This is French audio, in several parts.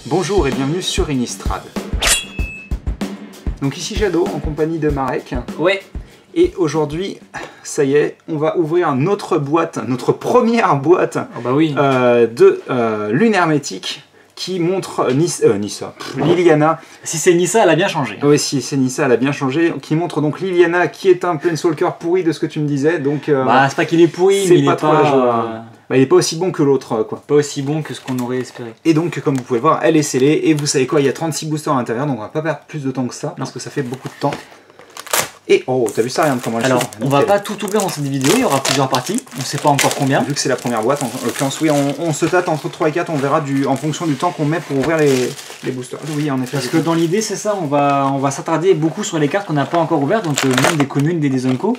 Bonjour et bienvenue sur Innistrad. Donc ici Shadow en compagnie de Marek. Ouais. Et aujourd'hui, ça y est, on va ouvrir notre boîte, notre première boîte de Lune Hermétique qui montre Liliana. Si c'est Nissa, elle a bien changé. Oui, si c'est Nissa, elle a bien changé. Qui montre donc Liliana qui est un Planeswalker pourri de ce que tu me disais. Donc, c'est pas qu'il est pourri, mais il est pas... il est pas aussi bon que l'autre, quoi. Pas aussi bon que ce qu'on aurait espéré. Et donc, comme vous pouvez voir, elle est scellée. Et vous savez quoi, il y a 36 boosters à l'intérieur, donc on va pas perdre plus de temps que ça, parce que ça fait beaucoup de temps. Et oh, t'as vu ça, regarde comment elle Alors, s'ouvre. on va pas tout ouvrir dans cette vidéo, il y aura plusieurs parties. On sait pas encore combien. Vu que c'est la première boîte, en l'occurrence, oui, on se tâte entre 3 et 4, on verra en fonction du temps qu'on met pour ouvrir les boosters. Oui, en effet. Parce que dans l'idée, c'est ça, on va s'attarder beaucoup sur les cartes qu'on n'a pas encore ouvertes, donc même des communes, des Zonko.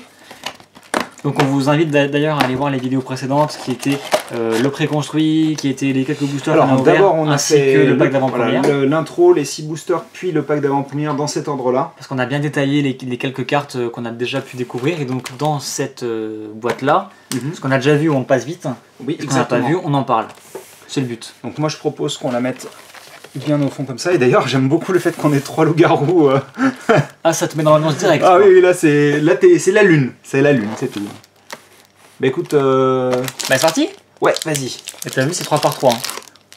Donc on vous invite d'ailleurs à aller voir les vidéos précédentes qui étaient le préconstruit, qui étaient les quelques boosters qu'on a ouverts, d'abord on a ainsi fait que le pack d'avant-première. L'intro, les 6 boosters, puis le pack d'avant-première dans cet ordre-là. Parce qu'on a bien détaillé les quelques cartes qu'on a déjà pu découvrir, et donc dans cette boîte-là, ce qu'on a déjà vu, on le passe vite, oui, ce qu'on n'a pas vu, on en parle. C'est le but. Donc moi je propose qu'on la mette bien au fond comme ça, et d'ailleurs j'aime beaucoup le fait qu'on ait 3 loups-garous. Ah, ça te met dans l'annonce direct. Ah oui, là c'est la lune, c'est tout. Bah écoute... Bah c'est parti. Ouais, vas-y. Et t'as vu, c'est 3 par 3.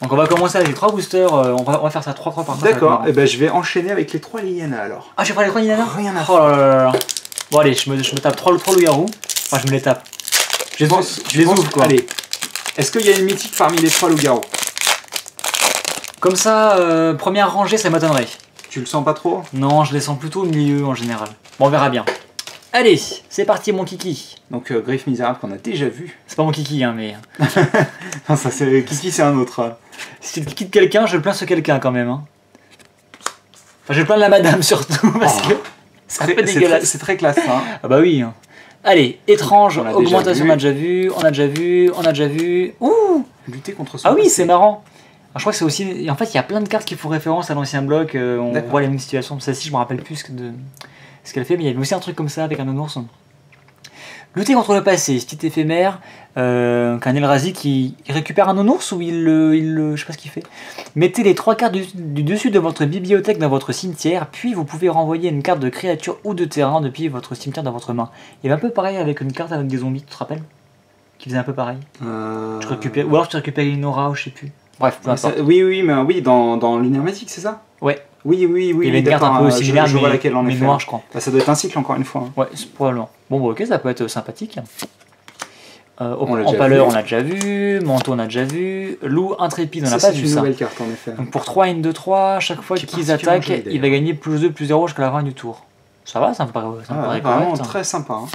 Donc on va commencer avec les 3 boosters, on va faire ça 3 par 3. D'accord, et ben je vais enchaîner avec les 3 Liliana alors. Ah, je vais faire les 3 Liliana. Rien à faire. Oh là là là. Bon allez, je me tape 3 loups-garous. Enfin, je me les tape. Je les ouvre quoi. Allez, est-ce qu'il y a une mythique parmi les 3 loups-garous? Comme ça, première rangée, ça m'étonnerait. Tu le sens pas trop? Non, je les sens plutôt au milieu en général. Bon, on verra bien. Allez, c'est parti mon kiki. Donc Griffe Misérable qu'on a déjà vu. C'est pas mon kiki hein, mais... non, ça c'est kiki, c'est un autre. Si tu quittes quelqu'un, je plains ce quelqu'un quand même. Hein. Enfin, je plains la madame surtout, parce que c'est un peu dégueulasse. C'est très classe ça. Hein. Ah bah oui. Hein. Allez, étrange, augmentation, on a déjà vu, on a déjà vu. Ouh, lutter contre son. Ah oui, c'est marrant. Alors, je crois que c'est aussi... En fait, il y a plein de cartes qui font référence à l'ancien bloc. On voit les mêmes situations. Celle-ci, je me rappelle plus de ce qu'elle fait, mais il y avait aussi un truc comme ça avec un nounours. Lutter contre le passé, ce petit éphémère, qu'un Eldrazi qui récupère un nounours ou je sais pas ce qu'il fait. Mettez les 3 cartes du dessus de votre bibliothèque dans votre cimetière, puis vous pouvez renvoyer une carte de créature ou de terrain depuis votre cimetière dans votre main. Il y avait un peu pareil avec une carte avec des zombies, tu te rappelles? Qui faisait un peu pareil. Tu récupères, ou alors tu récupères une aura ou je sais plus. Bref, peu importe. Oui, dans Lune Hermétique, c'est ça? Ouais. Oui. Il y avait une carte un peu similaire, mais noire, je crois. Bah, ça doit être un cycle encore une fois. Hein. Ouais, probablement. Bon, bah, ok, ça peut être sympathique. Empaleur, on l'a déjà vu. Manteau, on a déjà vu. Loup intrépide, on n'a pas vu ça. C'est une nouvelle carte en effet. Donc pour 3 in 2-3, chaque fois qu'ils attaquent, il va gagner +2, +0 jusqu'à la fin du tour. Ça va, ça me paraît correct. Vraiment très sympa. Hein.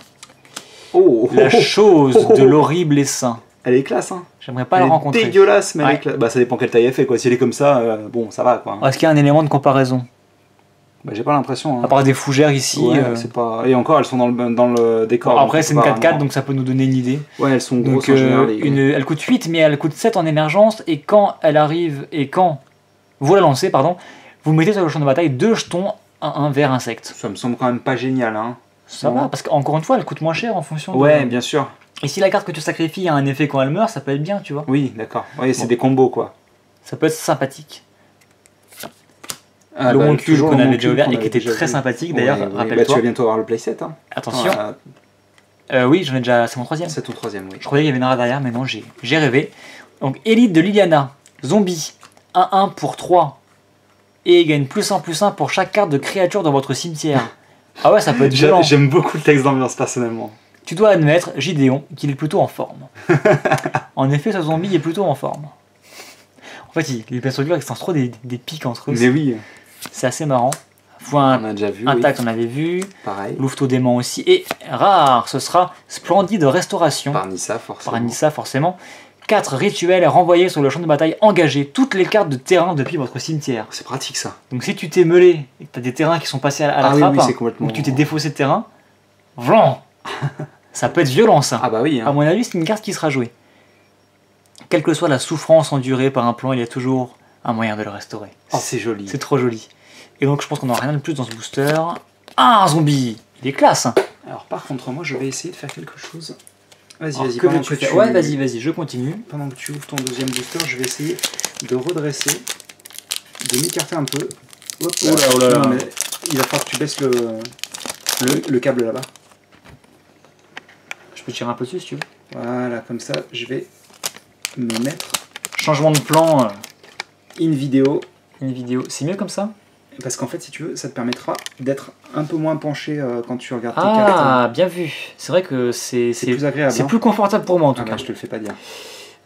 Oh, la chose de l'horrible essaim. Elle est classe, hein. J'aimerais pas la rencontrer. Elle est dégueulasse, mais elle est classe. Bah, ça dépend quelle taille elle fait, quoi. Si elle est comme ça, bon, ça va, quoi. Est-ce qu'il y a un élément de comparaison? Bah, j'ai pas l'impression. Hein. À part des fougères ici. Ouais, c'est pas... Et encore, elles sont dans le décor. Bon, après, c'est une 4-4, donc ça peut nous donner une idée. Ouais, elles sont grosses en général. Elle coûte 8, mais elle coûte 7 en émergence. Et quand elle arrive, et quand vous la lancez, pardon, vous mettez sur le champ de bataille 2 jetons 1 vers insecte. Ça me semble quand même pas génial, hein. Ça va, parce qu'encore une fois, elle coûte moins cher en fonction de... Ouais, bien sûr. Et si la carte que tu sacrifies a un effet quand elle meurt, ça peut être bien, tu vois. Oui, d'accord. Oui, c'est des combos, quoi. Ça peut être sympathique. L'homoncule qu'on avait déjà ouvert et qui était très sympathique, d'ailleurs, rappelle-toi. Bah, tu vas bientôt avoir le playset, hein. Attention. Oui, j'en ai déjà... C'est mon 3ème. C'est ton 3ème, oui. Je croyais qu'il y avait une rare derrière, mais non, j'ai rêvé. Donc, élite de Liliana. Zombie. 1-1 pour 3. Et il gagne +1/+1 pour chaque carte de créature dans votre cimetière. Ah ouais, ça peut être violent. J'aime beaucoup le texte d'ambiance, personnellement. Tu dois admettre, Gideon, qu'il est plutôt en forme. En effet, ce zombie est plutôt en forme. En fait, les Planeswalkers extendent trop des pics entre eux. Mais oui. C'est assez marrant. Foin, on a déjà vu. Intact, on avait vu. Pareil. Louveteau dément aussi. Et rare, ce sera Splendide Restauration. Par Nissa, forcément. Par Nissa, forcément. 4 rituels renvoyés sur le champ de bataille. Engagez toutes les cartes de terrain depuis votre cimetière. C'est pratique ça. Donc si tu t'es meulé et que tu as des terrains qui sont passés à la trappe, ou que tu t'es défaussé de terrain, vlan, ça peut être violent ça. Ah bah oui. Hein. À mon avis, c'est une carte qui sera jouée. Quelle que soit la souffrance endurée par un plan, il y a toujours un moyen de le restaurer. Oh, c'est joli. C'est trop joli. Et donc je pense qu'on n'aura rien de plus dans ce booster. Ah, un zombie. Il est classe. Alors par contre, moi je vais essayer de faire quelque chose. Vas-y, vas-y. Comment tu fais? Ouais, vas-y, je continue. Pendant que tu ouvres ton deuxième booster, je vais essayer de redresser de m'écarter un peu. Hop, oh là là. Non, mais il va falloir que tu baisses le câble là-bas. Je peux tirer un peu dessus si tu veux. Voilà, comme ça, je vais me mettre. Changement de plan. In vidéo. Une vidéo. C'est mieux comme ça? Parce qu'en fait, si tu veux, ça te permettra d'être un peu moins penché quand tu regardes tes cartes. Ah, bien vu. C'est vrai que c'est plus agréable. C'est plus confortable pour moi en tout cas. Je te le fais pas dire.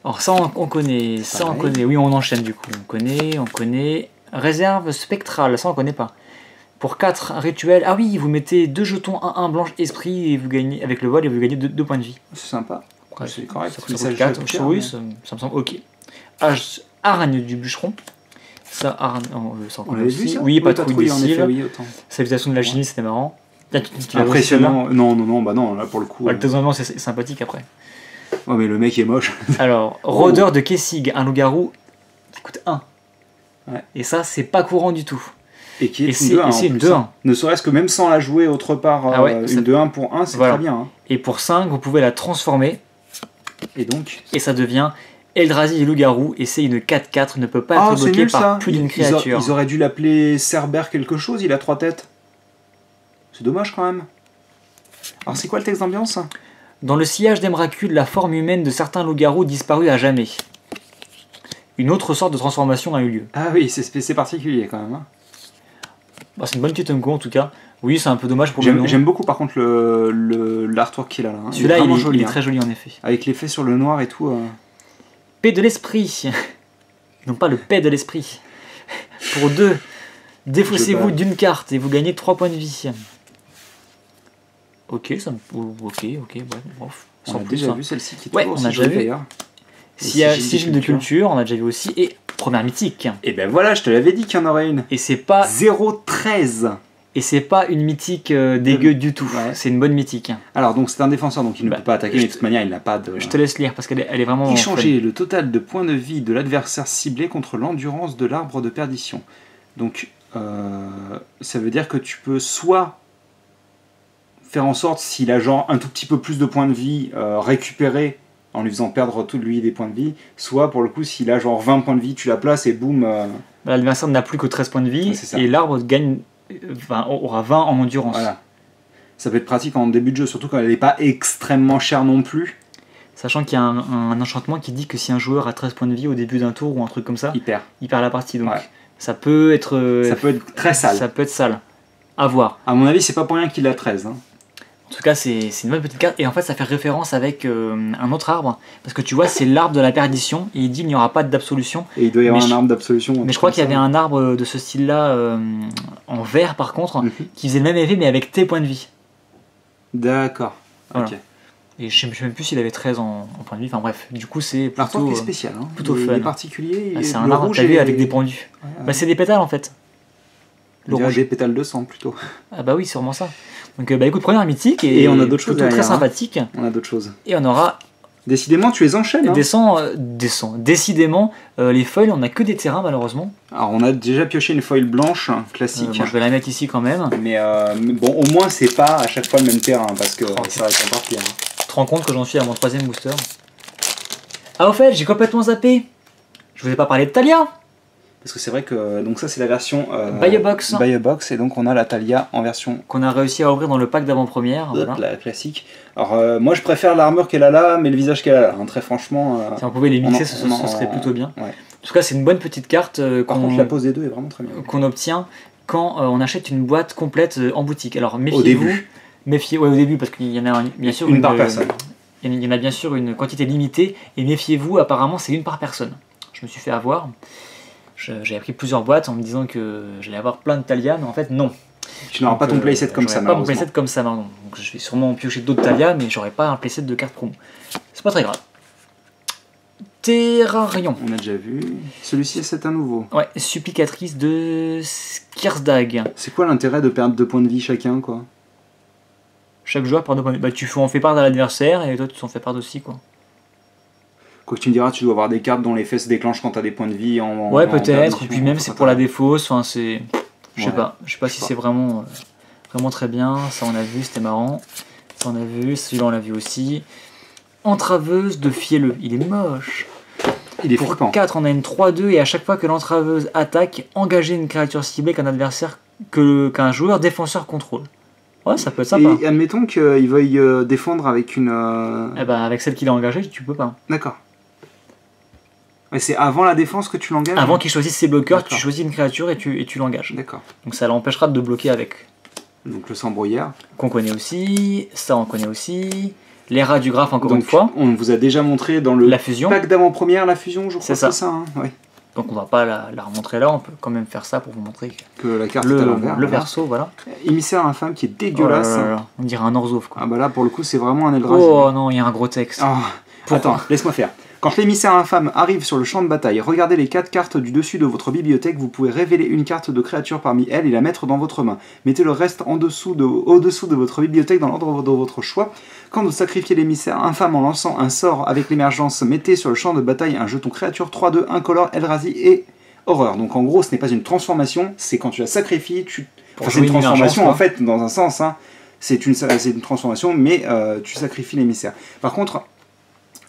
Alors ça on connaît, ça on connaît. Oui, on enchaîne du coup. On connaît. Réserve spectrale, ça on connaît pas. Pour 4 rituels, ah oui, vous mettez 2 jetons 1-1 blanche esprit et vous gagnez avec le vol et vous gagnez 2 points de vie. C'est sympa. Ouais, c'est correct. Ça coûte 4. Oui, ça me semble ok. Hargne du bûcheron. Ça, on l'avait vu ça? Oui, patrouille des cils. Oui, Salutation de la chimie, c'était marrant. Impressionnant. Non, bah non, là pour le coup. Le désenvement c'est sympathique après. Ouais, mais le mec est moche. Alors, rôdeur de Kessig, un loup-garou qui coûte 1. Ouais. Et ça, c'est pas courant du tout. Et qui est une 2-1. Ne serait-ce que même sans la jouer autre part, une 2-1 pour 1, c'est très bien. Hein. Et pour 5, vous pouvez la transformer. Et ça devient Eldrazi du loup-garou. Et c'est une 4-4, ne peut pas être bloqué par plus d'une créature. Ils auraient dû l'appeler Cerber quelque chose, il a 3 têtes. C'est dommage quand même. Alors c'est quoi le texte d'ambiance? Dans le sillage d'Emrakul, la forme humaine de certains loups-garous disparut à jamais. Une autre sorte de transformation a eu lieu. Ah oui, c'est particulier quand même. Hein. Bah, c'est une bonne petite unco en tout cas. Oui, c'est un peu dommage pour le nom. J'aime beaucoup par contre l'artwork qu'il a là. Hein. Celui-là, il est très joli en effet. Avec l'effet sur le noir et tout. Paix de l'esprit. Non pas le paix de l'esprit. Pour 2, défaussez-vous d'une carte et vous gagnez 3 points de vie. Ok, ouais, bref. On a déjà vu celle-ci qui est on a déjà vu. Sigil de culture, on a déjà vu aussi. Et première mythique. Et ben voilà, je te l'avais dit qu'il y en aurait une. Et c'est pas 0-13. Et c'est pas une mythique dégueu du tout. Ouais. C'est une bonne mythique. Alors donc c'est un défenseur, donc il ne peut pas attaquer, mais de toute manière il n'a pas de... Je te laisse lire parce qu'elle est vraiment... Échanger le total de points de vie de l'adversaire ciblé contre l'endurance de l'arbre de perdition. Donc ça veut dire que tu peux soit faire en sorte, s'il a genre un tout petit peu plus de points de vie, récupérer en lui faisant perdre tout lui des points de vie, soit pour le coup s'il a genre 20 points de vie, tu la places et boum... L'adversaire n'a plus que 13 points de vie et l'arbre gagne... aura 20 en endurance. Voilà. Ça peut être pratique en début de jeu, surtout quand elle n'est pas extrêmement chère non plus. Sachant qu'il y a un enchantement qui dit que si un joueur a 13 points de vie au début d'un tour ou un truc comme ça, il perd la partie. Donc ça peut être... ça peut être très sale. Ça peut être sale. À voir. À mon avis, c'est pas pour rien qu'il a 13. Hein. En tout cas, c'est une bonne petite carte. Et en fait, ça fait référence avec un autre arbre. Parce que tu vois, c'est l'arbre de la perdition. Et il dit qu'il n'y aura pas d'absolution. Et il doit y avoir un arbre d'absolution. Mais je crois qu'il y avait un arbre de ce style-là, en vert par contre, qui faisait le même effet, mais avec tes points de vie. D'accord. Voilà. Ok. Et je ne sais même plus s'il avait 13 en points de vie. Enfin bref, du coup, c'est plutôt... L'artwork est spécial. Hein. Plutôt fun. Il est particulier. C'est un arbre, t'as vu, avec des pendus. Bah, c'est des pétales en fait. Le rouge. Des pétales de sang plutôt. Ah bah oui, sûrement ça. Donc bah écoute, première mythique et on a d'autres choses très sympathique. On a d'autres choses. Et on aura... Décidément, tu les enchaînes. Hein. Décidément, les foils, on n'a que des terrains malheureusement. Alors on a déjà pioché une foil blanche, classique. Moi, je vais la mettre ici quand même. Mais bon, au moins c'est pas à chaque fois le même terrain, parce que ça va être encore pire. Hein. Tu te rends compte que j'en suis à mon 3e booster? Ah au fait, j'ai complètement zappé. Je vous ai pas parlé de Thalia. Parce que c'est vrai que donc ça c'est la version Buy a Box. Buy a Box, et donc on a la Thalia en version qu'on a réussi à ouvrir dans le pack d'avant-première. Voilà. La classique. Alors moi je préfère l'armure qu'elle a là, mais le visage qu'elle a là. Hein, très franchement. Si on pouvait les mixer, ce serait plutôt bien. Ouais. En tout cas, c'est une bonne petite carte. Par contre, la pose des deux est vraiment très bien. Qu'on obtient quand on achète une boîte complète en boutique. Alors méfiez-vous. Au début, parce qu'il y en a bien sûr une par personne. Il y en a bien sûr une quantité limitée, et méfiez-vous, apparemment c'est une par personne. Je me suis fait avoir. J'avais pris plusieurs boîtes en me disant que j'allais avoir plein de Thalia, mais en fait non. Tu n'auras pas ton playset comme ça, pas mon playset comme ça, non. Donc je vais sûrement piocher d'autres Thalia, mais j'aurai pas un playset de cartes promo. C'est pas très grave. Terrarion. On a déjà vu. Celui-ci, c'est un nouveau. Ouais, supplicatrice de Skirsdag. C'est quoi l'intérêt de perdre 2 points de vie chacun, quoi? Chaque joueur perd 2 points de vie. Bah, tu en fais part à l'adversaire, et toi tu t'en fais part aussi, quoi. Quoi que tu me diras, tu dois avoir des cartes dont l'effet se déclenche quand tu as des points de vie ouais, peut-être, et puis même c'est pour la défausse, enfin c'est... Je sais pas si c'est vraiment très bien. Ça on a vu, c'était marrant. Ça on a vu, celui-là on l'a vu aussi. Entraveuse de Fielleux, il est moche. Il est Pour flippant. 4, on a une 3-2 et à chaque fois que l'entraveuse attaque, engagez une créature ciblée qu'un adversaire, qu'un joueur défenseur contrôle. Ouais, ça peut être sympa. Et admettons qu'il veuille défendre avec une... Eh ben, avec celle qu'il a engagée, tu peux pas. D'accord. Mais c'est avant la défense que tu l'engages? Avant qu'il choisisse ses bloqueurs, tu choisis une créature et tu l'engages. D'accord. Donc ça l'empêchera de bloquer avec. Donc le sang-brouillard. Qu'on connaît aussi, ça on connaît aussi. Les rats du graphe encore une fois. On vous a déjà montré dans le la fusion. Pack d'avant-première la fusion, je crois. C'est ça, hein, ouais. Donc on va pas la remontrer là, on peut quand même faire ça pour vous montrer que la carte est à l'envers. Le perso, voilà. Émissaire infâme qui est dégueulasse. Oh là. On dirait un Orzhov quoi. Ah bah là pour le coup c'est vraiment un Eldrazi. Oh non, il y a un gros texte. Oh. Attends, laisse-moi faire. Quand l'émissaire infâme arrive sur le champ de bataille, regardez les 4 cartes du dessus de votre bibliothèque, vous pouvez révéler une carte de créature parmi elles et la mettre dans votre main. Mettez le reste au-dessous de votre bibliothèque dans l'ordre de votre choix. Quand vous sacrifiez l'émissaire infâme en lançant un sort avec l'émergence, mettez sur le champ de bataille un jeton créature 3-2, incolore, Eldrazi et horreur. Donc en gros ce n'est pas une transformation, c'est quand tu la sacrifies, c'est une transformation en fait dans un sens, hein. C'est une transformation mais tu sacrifies l'émissaire. Par contre,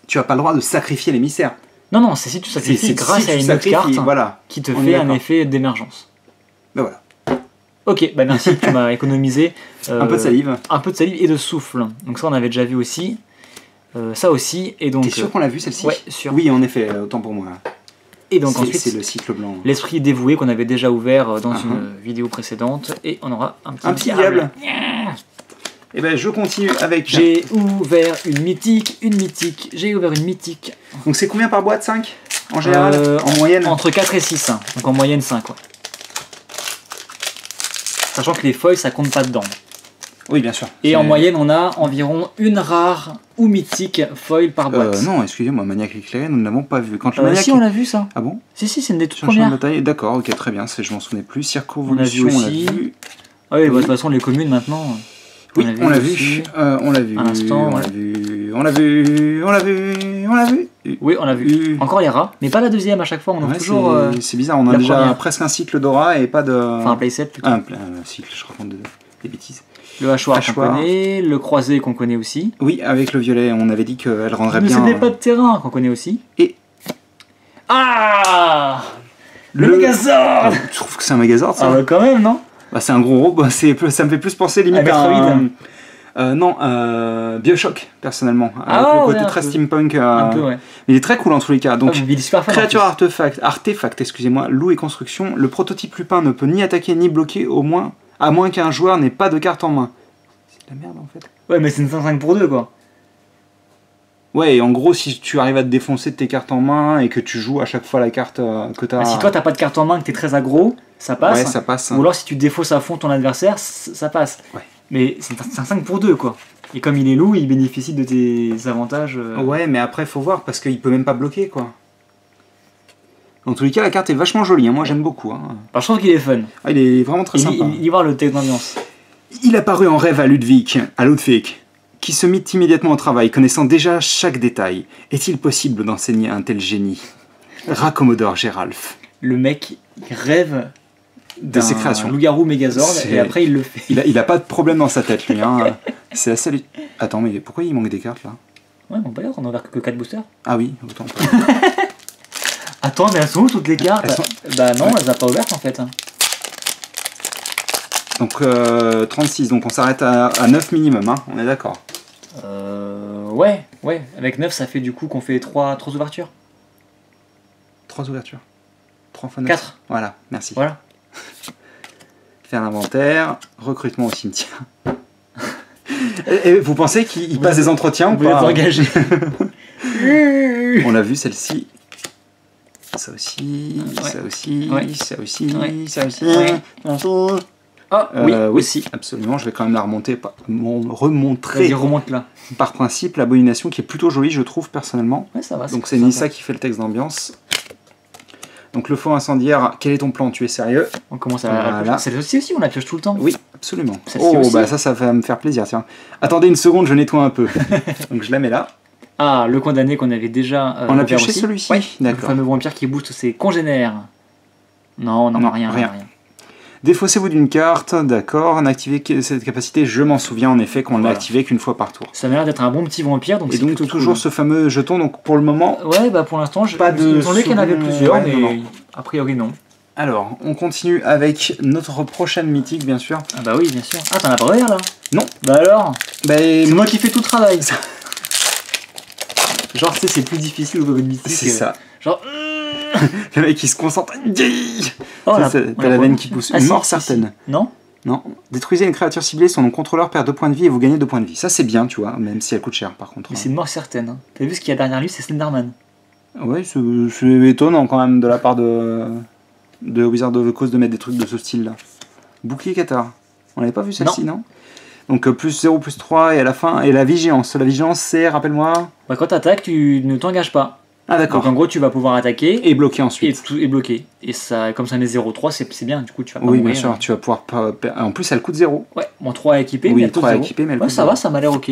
tu n'as pas le droit de sacrifier l'émissaire. Non, c'est si tu sacrifies grâce à une autre carte qui te fait un effet d'émergence. Ben voilà. Ok, bah merci, tu m'as économisé un peu de salive. Un peu de salive et de souffle. Donc ça on avait déjà vu aussi. Ça aussi. Et donc. T'es sûr qu'on l'a vu celle-ci? Ouais, sûr. Oui, en effet, autant pour moi. Et donc ensuite, c'est le cycle blanc. L'esprit dévoué qu'on avait déjà ouvert dans une vidéo précédente. Et on aura un petit diable. Et ben je continue avec... J'ai ouvert une mythique, j'ai ouvert une mythique. Donc c'est combien par boîte? 5 en général? En moyenne? Entre 4 et 6, hein. Donc en moyenne 5. Ouais. Sachant que les foils ça compte pas dedans. Oui bien sûr. Et en moyenne on a environ une rare ou mythique foil par boîte. Non, excusez-moi, Maniaque éclairé, nous ne l'avons pas vu. Quand le Maniaque... Si on l'a vu ça. Ah bon? Si, c'est une des toutes premières. D'accord, ok, très bien, je m'en souvenais plus. Circovolution, on l'a vu. Ah oui, de toute façon les communes maintenant... Oui, on l'a vu, on l'a vu, à l'instant, on l'a vu, on l'a vu, on l'a vu, on l'a vu. Oui, on l'a vu. Encore les rats, mais pas la deuxième à chaque fois, on a toujours... C'est bizarre, on a déjà presque un cycle d'aura et pas de... Enfin un playset plutôt. Un cycle, je raconte des bêtises. Le hachoir qu'on connaît, le croisé qu'on connaît aussi. Oui, avec le violet, on avait dit qu'elle rendrait bien... Mais c'était pas de terrain qu'on connaît aussi. Et... Ah le Megazord. Tu trouves que c'est un Megazord ça? Ah bah quand même, non? Bah, c'est un gros robot, ça me fait plus penser limite à non, Bioshock, personnellement. Avec le côté très steampunk. Un peu, ouais. Mais il est très cool en tous les cas. Donc, créature artefact, excusez-moi, loup et construction. Le prototype Lupin ne peut ni attaquer ni bloquer, à moins qu'un joueur n'ait pas de carte en main. C'est de la merde en fait. Ouais, mais c'est une 5 pour 2 quoi. Ouais, et en gros, si tu arrives à te défoncer de tes cartes en main et que tu joues à chaque fois la carte que tu as... Si toi t'as pas de carte en main, que t'es très aggro, ça passe. Ouais, ça passe. Ou alors si tu défausses à fond ton adversaire, ça passe. Ouais. Mais c'est un 5 pour 2 quoi. Et comme il est loup, il bénéficie de tes avantages. Ouais, mais après faut voir parce qu'il peut même pas bloquer quoi. En tous les cas, la carte est vachement jolie, hein. Moi j'aime beaucoup. Hein. Je trouve qu'il est fun. Ah, il est vraiment très sympa. Il y voir le texte d'ambiance. Il apparut en rêve à Ludwig, qui se mit immédiatement au travail, connaissant déjà chaque détail. Est-il possible d'enseigner un tel génie? Commodore Geralf. Le mec rêve de ses créations. Loup-garou Megazord et après il le fait. Il a pas de problème dans sa tête lui. Hein. C'est assez... Attends, mais pourquoi il manque des cartes là? Ouais, on peut dire qu'on a ouvert que 4 boosters. Ah oui, autant. Attends, mais elles sont où toutes les cartes? Bah non, elles a pas ouvertes en fait. Donc 36, donc on s'arrête à 9 minimum, hein. On est d'accord. Ouais. Avec 9, ça fait du coup qu'on fait 3 ouvertures. 3 ouvertures. 3 fois 9. 4. Voilà, merci. Voilà. Faire l'inventaire, recrutement au cimetière. Et vous pensez qu'il passe des entretiens ou pas? Vous êtes engagé. On l'a vu celle-ci. Ça aussi, ça aussi, ça aussi, ça aussi. Ah oui, aussi. Absolument, je vais quand même la remontrer. Vas-y, remonte-la. Par principe, l'abomination qui est plutôt jolie, je trouve, personnellement. Ouais, ça va. Donc c'est Nissa qui fait le texte d'ambiance. Donc le faux incendiaire, quel est ton plan? Tu es sérieux? On commence à la C'est aussi, on la pioche tout le temps. Oui, absolument. Oh, bah ça va me faire plaisir, tiens. Attendez une seconde, je nettoie un peu. Donc je la mets là. Ah, le condamné qu'on avait déjà... on a pioché celui-ci? Oui, d'accord. Le fameux vampire qui booste ses congénères. Non, rien. Défaussez-vous d'une carte, d'accord. N'activez cette capacité, je m'en souviens en effet qu'on ne l'a activé qu'une fois par tour. Ça m'a l'air d'être un bon petit vampire. Donc et donc toujours ce fameux jeton, donc pour le moment... Ouais, bah pour l'instant, il me semblait qu'il y en avait plusieurs, mais a priori non. Alors, on continue avec notre prochaine mythique, bien sûr. Ah bah oui, bien sûr. Ah, t'en as pas ouvert là? Non. Bah alors? Bah, c'est moi qui fais tout le travail. Genre, tu sais, c'est plus difficile d'ouvrir une mythique. C'est ça. Genre... le mec qui se concentre. Oh, t'as la veine qui pousse. Une mort certaine. Non? Non. Détruisez une créature ciblée, son contrôleur perd 2 points de vie et vous gagnez 2 points de vie. Ça c'est bien, tu vois, même si elle coûte cher par contre. Mais c'est une mort certaine. Hein. T'as vu ce qu'il y a derrière lui, c'est Slenderman. Ouais, c'est étonnant quand même de la part de Wizard of the Coast de mettre des trucs de ce style-là. Bouclier Cathare. On n'avait pas vu celle-ci, non? Donc plus 0, plus 3 et à la fin, et la vigilance. La vigilance c'est, rappelle-moi... Bah, quand t'attaques, tu ne t'engages pas. Ah d'accord. Donc en gros tu vas pouvoir attaquer et bloquer ensuite. Et bloquer. Et ça, comme ça met 0,3 c'est bien, du coup tu vas pas oui mourir, bien sûr, tu vas pouvoir pas... En plus elle coûte 0. Ouais, bon 3 à équiper, oui, mais elle coûte 3 à 0. équiper, mais elle ouais, coûte ça 0. va, ça m'a l'air ok.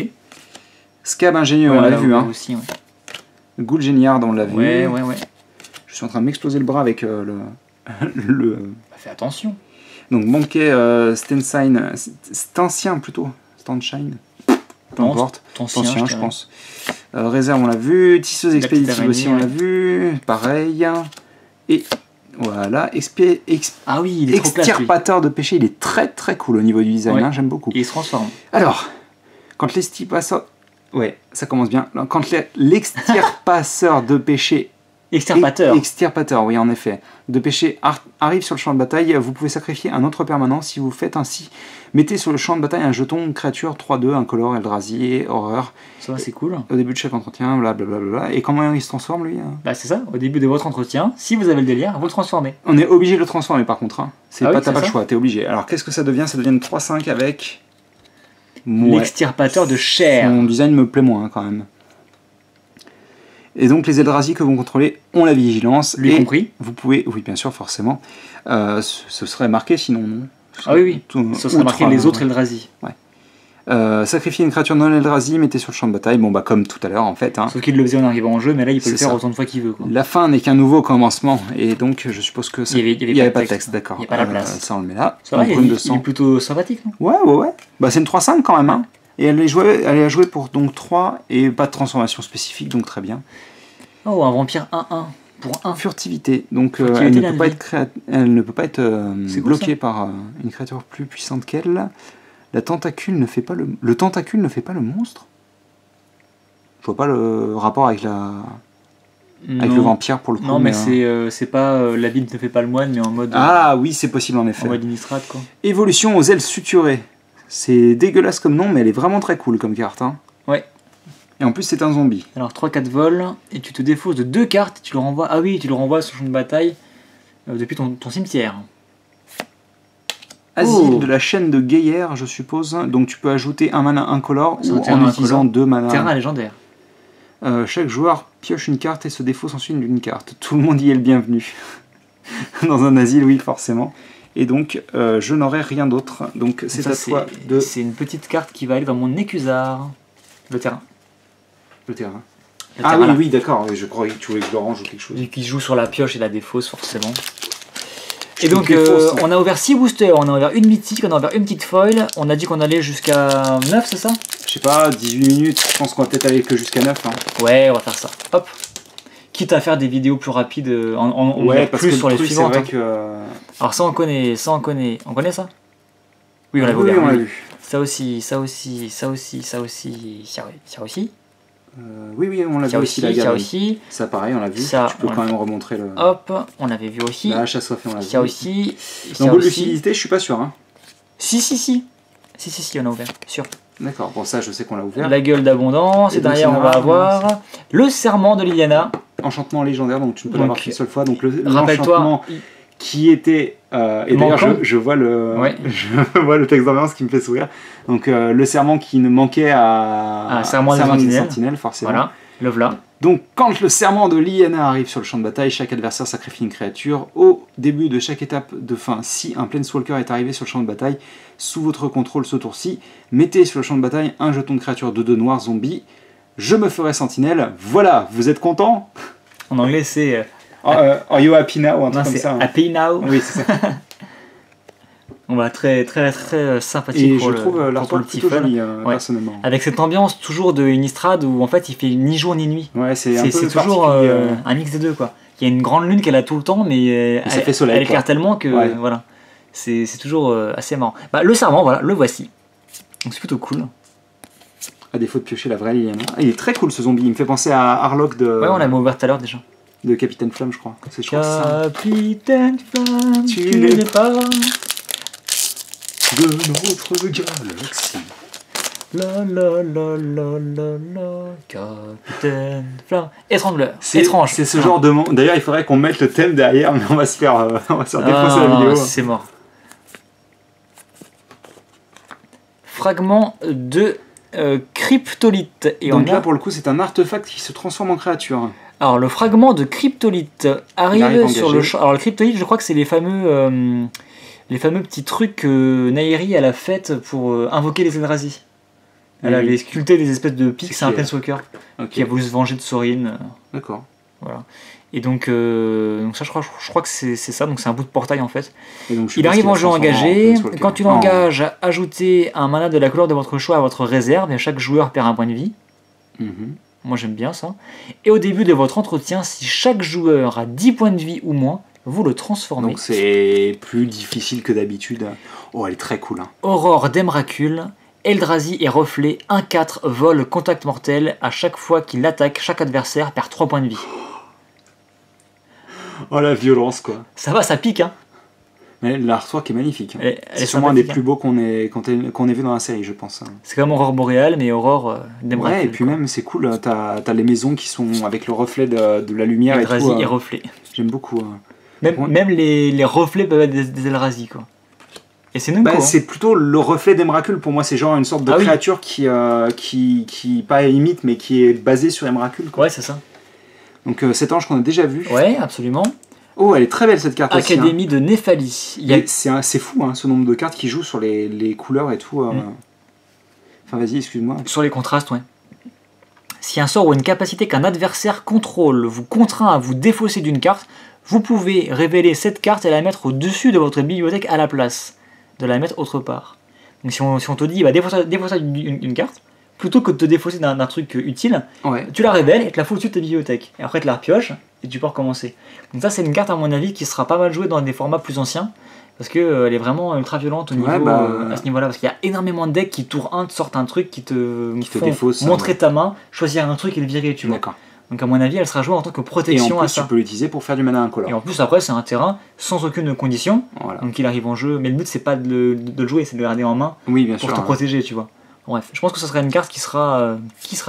Scab ingénieux, on l'a vu hein. Aussi, ouais. Ghoul Géniard, on l'a vu. Ouais. Je suis en train de m'exploser le bras avec le... Bah, fais attention. Donc Monkey, Stancien plutôt. Stanshine. Peu importe. Tancien, je pense. Réserve, on l'a vu. Tisseuse expéditive aussi, on l'a vu. Pareil. Et voilà. Ah oui, il est Extirpateur de péché, il est très très cool au niveau du design. Hein, j'aime beaucoup. Et il se transforme. Alors, quand l'extirpateur... Ouais, ça commence bien. Quand l'extirpateur de péché... Extirpateur, oui, en effet. De péché arrive sur le champ de bataille, vous pouvez sacrifier un autre permanent. Si vous faites ainsi, mettez sur le champ de bataille un jeton créature 3-2, incolore, Eldrazi, horreur. Ça va, c'est cool. Au début de chaque entretien, blablabla. Et comment il se transforme, lui? Bah, c'est ça, au début de votre entretien, si vous avez le délire, vous le transformez. On est obligé de le transformer par contre. Hein. T'as pas le choix, t'es obligé. Alors qu'est-ce que ça devient? Ça devient une 3-5 avec. L'extirpateur de chair. Son design me plaît moins quand même. Et donc les Eldrazi que vous contrôlez ont la vigilance. Lui compris. Vous pouvez, oui bien sûr, forcément. Ce serait marqué sinon, non? Ah oui, ce serait marqué les autres Eldrazi. Ouais. Sacrifier une créature non Eldrazi, mettez sur le champ de bataille. Bon bah comme tout à l'heure en fait. Hein. Sauf qu'il le faisait en arrivant en jeu, mais là il peut le faire autant de fois qu'il veut. Quoi. La fin n'est qu'un nouveau commencement. Et donc je suppose que il y avait pas de texte, d'accord. Il n'y a pas la place. Ça on le met là. Ça va, il est plutôt sympathique, non? Ouais. Bah c'est une 3-5 quand même. Hein. Et elle est à jouer pour donc 3 et pas de transformation spécifique, donc très bien. Oh, un vampire 1-1 pour 1. Furtivité, donc elle ne peut pas être bloquée par une créature plus puissante qu'elle. Le tentacule ne fait pas le monstre. Je vois pas le rapport avec le vampire pour le coup. Non, mais c'est pas la ville ne fait pas le moine, mais en mode. Ah oui, c'est possible en effet. En mode Innistrad quoi. Évolution aux ailes suturées. C'est dégueulasse comme nom, mais elle est vraiment très cool comme carte. Hein. Ouais. Et en plus, c'est un zombie. Alors 3-4 vols, et tu te défausses de 2 cartes, et tu le renvoies. Ah oui, tu le renvoies sur le champ de bataille depuis ton cimetière. Asile de la chaîne de Gaillère, je suppose. Donc tu peux ajouter un mana incolore ou en utilisant 2 mana. Terrain légendaire. Chaque joueur pioche une carte et se défausse ensuite d'une carte. Tout le monde y est le bienvenu. Dans un asile, oui, forcément. Et donc, je n'aurai rien d'autre. Donc c'est à toi de... C'est une petite carte qui va aller dans mon écusard. Le terrain. Le terrain. Ah oui, oui, d'accord. Je croyais que tu voulais que je le range ou quelque chose. Et qui joue sur la pioche et la défausse, forcément. Et donc, on a ouvert 6 boosters, on a ouvert une mythique, on a ouvert une petite foil. On a dit qu'on allait jusqu'à 9, c'est ça? Je sais pas, 18 minutes. Je pense qu'on va peut-être aller que jusqu'à 9. Hein. Ouais, on va faire ça. Hop. Quitte à faire des vidéos plus rapides, ouais, parce plus que sur les suivantes. Vrai que... Alors ça, on connaît. On connaît ça? Oui, on l'a ouvert. Oui, on l'a vu. Ça aussi, ça aussi, ça aussi, ça aussi, ça aussi. Oui, on l'a vu aussi. Ça aussi. Ça, pareil, on l'a vu. Ça, tu peux quand même remontrer le... Hop, on l'avait vu aussi. La chasse au fait, on l'a vu. Ça aussi. Donc, de l'utilité, je suis pas sûr. Hein. Si, on a ouvert, sûr. D'accord, bon ça je sais qu'on l'a ouvert. La gueule d'abondance, et derrière on va avoir le serment de Liliana. Enchantement légendaire, donc tu ne peux l'avoir qu'une seule fois. Donc rappelle-toi qui était... et d'ailleurs je vois le texte d'ambiance qui me fait sourire. Donc le serment qui ne manquait à serment des sentinelles, forcément. Voilà, le voilà. Donc quand le serment de Liliana arrive sur le champ de bataille, chaque adversaire sacrifie une créature. Au début de chaque étape de fin, si un Planeswalker est arrivé sur le champ de bataille, sous votre contrôle ce tour-ci, mettez sur le champ de bataille un jeton de créature de 2 noirs zombie. Je me ferai sentinelle. Voilà, vous êtes content? En anglais c'est... Are you happy now? Un truc comme ça. Happy now. Oui, c'est ça. On va très sympathique et pour je trouve l'artwork plutôt joli, personnellement. Avec cette ambiance toujours de Innistrad où en fait il fait ni jour ni nuit. Ouais, c'est toujours un mix des deux quoi. Il y a une grande lune qu'elle a tout le temps, mais elle éclaire tellement que voilà. C'est toujours assez marrant. Bah, le serment, voilà, le voici. Donc c'est plutôt cool. À défaut de piocher la vraie Liliana. Il est très cool ce zombie, il me fait penser à Harlock de... Ouais, on l'a ouvert tout à l'heure déjà. De Capitaine Flamme, je crois. Capitaine Flamme, tu n'es pas de notre galaxie. La la la la la la, Capitaine Flamme. Étrangleur. Étrange. C'est ce genre de monde. D'ailleurs, il faudrait qu'on mette le thème derrière, mais on va se faire défoncer la vidéo. C'est mort. Fragment de cryptolithe. Et donc là, pour le coup, c'est un artefact qui se transforme en créature. Alors, le fragment de cryptolithe arrive sur le champ. Alors, le cryptolithe, je crois que c'est les fameux petits trucs que Nahiri elle a fait pour invoquer les Eldrazi. Elle avait sculpté des espèces de pics, c'est un Planeswalker qui a voulu se venger de Sorin. D'accord. Voilà. Et donc ça, je crois que c'est ça, donc c'est un bout de portail en fait. Il arrive en jeu engagé. Quand tu l'engages, ajoutez un mana de la couleur de votre choix à votre réserve et chaque joueur perd un point de vie. Moi j'aime bien ça. Et au début de votre entretien, si chaque joueur a 10 points de vie ou moins, vous le transformez. Donc c'est plus difficile que d'habitude. Oh, elle est très cool. Aurore d'Emrakul. Eldrazi et Reflet, 1-4, vol, contact mortel. À chaque fois qu'il attaque, chaque adversaire perd 3 points de vie. Oh la violence quoi. Ça va, ça pique hein. Mais l'artwork est magnifique. C'est sûrement un des plus beaux qu'on ait vu dans la série, je pense. C'est comme Aurore Boréale, mais Aurore d'Emrakul. Ouais, et puis même c'est cool, t'as les maisons qui sont avec le reflet de la lumière Eldrazi et tout. Et Reflet. J'aime beaucoup. Même les reflets peuvent être des Eldrazi quoi. Et c'est c'est plutôt le reflet d'Emrakul pour moi, c'est genre une sorte de créature qui pas imite mais qui est basée sur Emrakul quoi. Ouais, c'est ça. Donc cet ange qu'on a déjà vu. Ouais, absolument. Oh, elle est très belle cette carte aussi. Académie de Néphalie. C'est fou ce nombre de cartes qui jouent sur les couleurs et tout. Enfin vas-y, excuse-moi. Sur les contrastes, ouais. Si un sort ou une capacité qu'un adversaire contrôle vous contraint à vous défausser d'une carte, vous pouvez révéler cette carte et la mettre au-dessus de votre bibliothèque à la place de la mettre autre part. Donc si on te dit défausser une carte, plutôt que de te défausser d'un truc utile, tu la révèles et te la fous au-dessus de ta bibliothèque. Et après tu la repioches et tu peux recommencer. Donc ça c'est une carte à mon avis qui sera pas mal jouée dans des formats plus anciens, parce qu'elle est vraiment ultra violente au niveau, à ce niveau-là, parce qu'il y a énormément de decks qui tour 1 te sortent un truc qui te défausse, montrer ta main, choisir un truc et le virer, tu vois. D'accord. Donc à mon avis, elle sera jouée en tant que protection. Et en plus, tu peux l'utiliser pour faire du mana incolore. Et en plus, après, c'est un terrain sans aucune condition. Voilà. Donc il arrive en jeu. Mais le but, c'est pas de le jouer, c'est de le garder en main pour te protéger, tu vois. Bref, je pense que ce sera une carte qui sera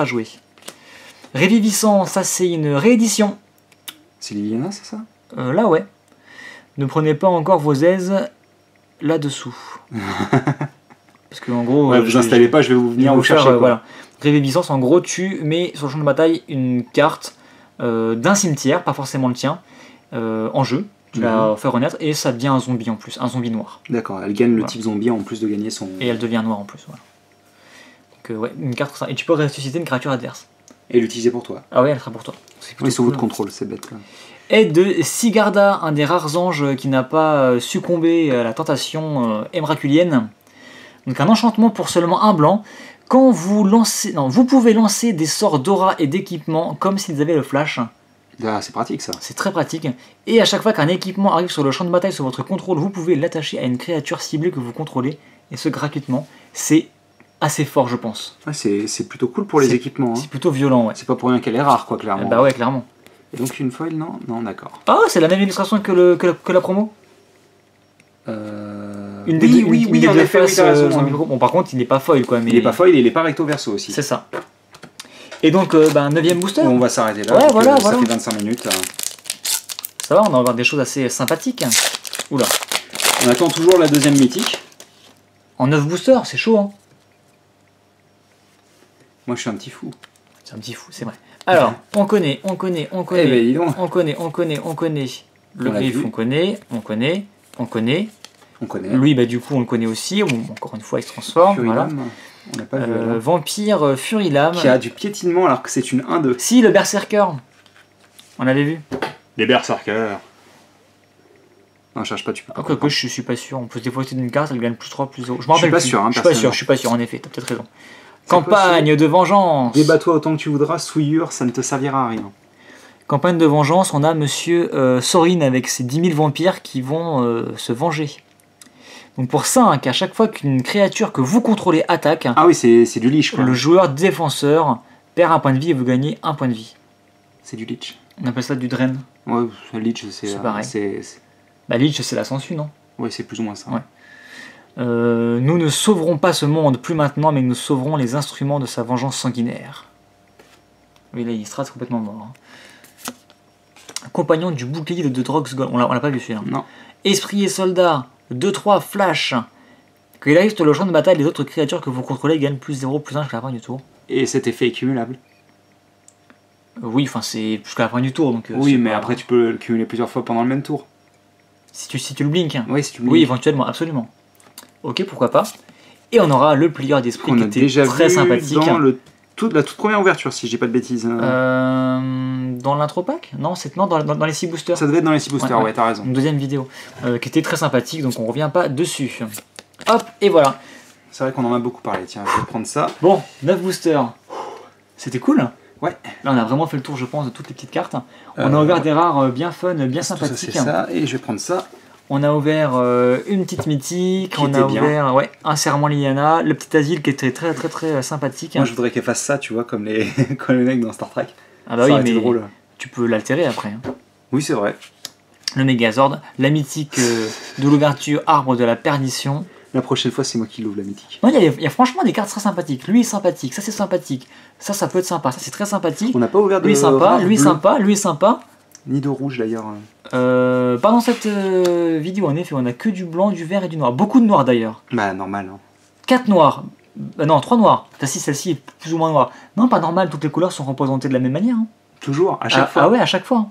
jouée. Réviviscent, ça c'est une réédition. C'est Liliana, c'est ça Là, ouais. Ne prenez pas encore vos aises là-dessous. Parce que en gros... vous installez pas, je vais vous venir vous chercher. Voilà. Réviviscence, en gros, tu mets sur le champ de bataille une carte d'un cimetière, pas forcément le tien, en jeu. Tu la fais renaître et ça devient un zombie en plus, un zombie noir. D'accord, elle gagne le type zombie en plus de gagner son... Et elle devient noire en plus, voilà. Donc ouais, une carte comme ça. Et tu peux ressusciter une créature adverse. Et l'utiliser pour toi. Ah ouais, elle sera pour toi. Oui, sous votre contrôle, c'est bête. Là. Et de Sigarda, un des rares anges qui n'a pas succombé à la tentation emraculienne. Donc un enchantement pour seulement un blanc. Quand vous lancez, vous pouvez lancer des sorts d'aura et d'équipement comme s'ils avaient le flash. Ah, c'est pratique ça. C'est très pratique. Et à chaque fois qu'un équipement arrive sur le champ de bataille sous votre contrôle, vous pouvez l'attacher à une créature ciblée que vous contrôlez. Et ce gratuitement. C'est assez fort, je pense. Ouais, c'est plutôt cool pour les équipements. C'est plutôt violent, ouais. C'est pas pour rien qu'elle est rare, quoi, clairement. Bah ouais, clairement. Et donc une foil, non, d'accord. Ah, c'est la même illustration que la promo. Une des deux faces. Bon, par contre, il n'est pas foil, quoi. Mais... Il n'est pas foil et il n'est pas recto verso aussi. C'est ça. Et donc, 9ème booster. On va s'arrêter là. Ouais, voilà. Ça fait 25 minutes. Ça va, on va avoir des choses assez sympathiques. Oula. On attend toujours la deuxième mythique. En 9 boosters, c'est chaud, hein. Moi, je suis un petit fou. C'est un petit fou, c'est vrai. Alors, on connaît. Eh ben, dis donc. On connaît. Le griffe, on connaît. Lui, bah, du coup, on le connaît aussi. Bon, encore une fois, il se transforme. Voilà. On n'a pas vu. Vampire Furilame. Qui a du piétinement alors que c'est une 1-2. Si, le Berserker. On l'avait vu. Les Berserkers. Non, cherche pas, tu peux pas. Après que je suis pas sûr, on peut se défausser d'une carte, elle gagne plus 3, plus 0. Je m'en rappelle pas sûr, hein, je suis pas sûr, en effet, t'as peut-être raison. Campagne de vengeance. Débat-toi autant que tu voudras, souillure, ça ne te servira à rien. Campagne de vengeance, on a Monsieur Sorin avec ses 10 000 vampires qui vont se venger. Donc pour 5, à chaque fois qu'une créature que vous contrôlez attaque, ah oui, c'est du lich quoi. Le joueur défenseur perd un point de vie et vous gagnez un point de vie. C'est du lich. On appelle ça du drain. Ouais, lich c'est pareil. Bah lich c'est la sangsue, non? Ouais, c'est plus ou moins ça. Ouais. Nous ne sauverons pas ce monde, plus maintenant, mais nous sauverons les instruments de sa vengeance sanguinaire. Oui, là il sera complètement mort. Hein. Compagnon du bouclier de Drogsgold, on l'a pas vu celui-là. Non. Esprit et soldat, 2-3 flash. Quand il arrive sur le champ de bataille, les autres créatures que vous contrôlez gagnent plus 0, plus 1 jusqu'à la fin du tour. Et cet effet est cumulable? Oui, enfin c'est jusqu'à la fin du tour. Donc, oui, mais après tu peux le cumuler plusieurs fois pendant le même tour. Si tu le blinks. Oui, si tu le blinks. Oui, éventuellement, absolument. Ok, pourquoi pas. Et on aura le plieur d'esprit qui était déjà très sympathique. Dans la toute première ouverture, si je dis pas de bêtises. Dans l'intro pack? Non, dans les 6 boosters. Ça devait être dans les 6 boosters, ouais, t'as raison. Une deuxième vidéo qui était très sympathique, donc on revient pas dessus. Hop, et voilà. C'est vrai qu'on en a beaucoup parlé, tiens, je vais prendre ça. Bon, 9 boosters. C'était cool. Ouais. Là, on a vraiment fait le tour, je pense, de toutes les petites cartes. On a ouvert des rares bien fun, bien sympathiques. C'est ça, et je vais prendre ça. On a ouvert une petite mythique, on a ouvert un serment Liliana, le petit asile qui était très très très sympathique. Moi je voudrais qu'elle fasse ça, tu vois, comme les mecs dans Star Trek. Ah bah ça oui, mais drôle. Tu peux l'altérer après. Hein. Oui, c'est vrai. Le Megazord, la mythique de l'ouverture, arbre de la perdition. La prochaine fois, c'est moi qui l'ouvre, la mythique. Non, il y a franchement des cartes très sympathiques. Lui est sympathique, ça c'est sympathique. Ça peut être sympa, ça c'est très sympathique. On n'a pas ouvert de lui est sympa, lui est sympa, lui est sympa. Ni de rouge d'ailleurs. Pas dans cette vidéo, en effet, on a que du blanc, du vert et du noir. Beaucoup de noir d'ailleurs. Bah, normal. Hein. 4 noirs. Non, 3 noirs. Celle-ci est plus ou moins noire. Non, pas normal, toutes les couleurs sont représentées de la même manière. Hein. Toujours, à chaque fois. Ah ouais, à chaque fois.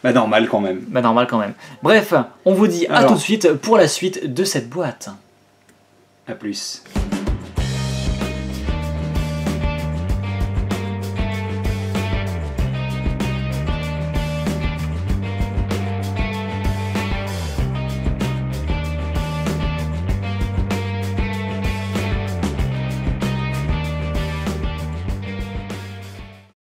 Bah, normal quand même. Bah, normal quand même. Bref, on vous dit à tout de suite pour la suite de cette boîte. A plus.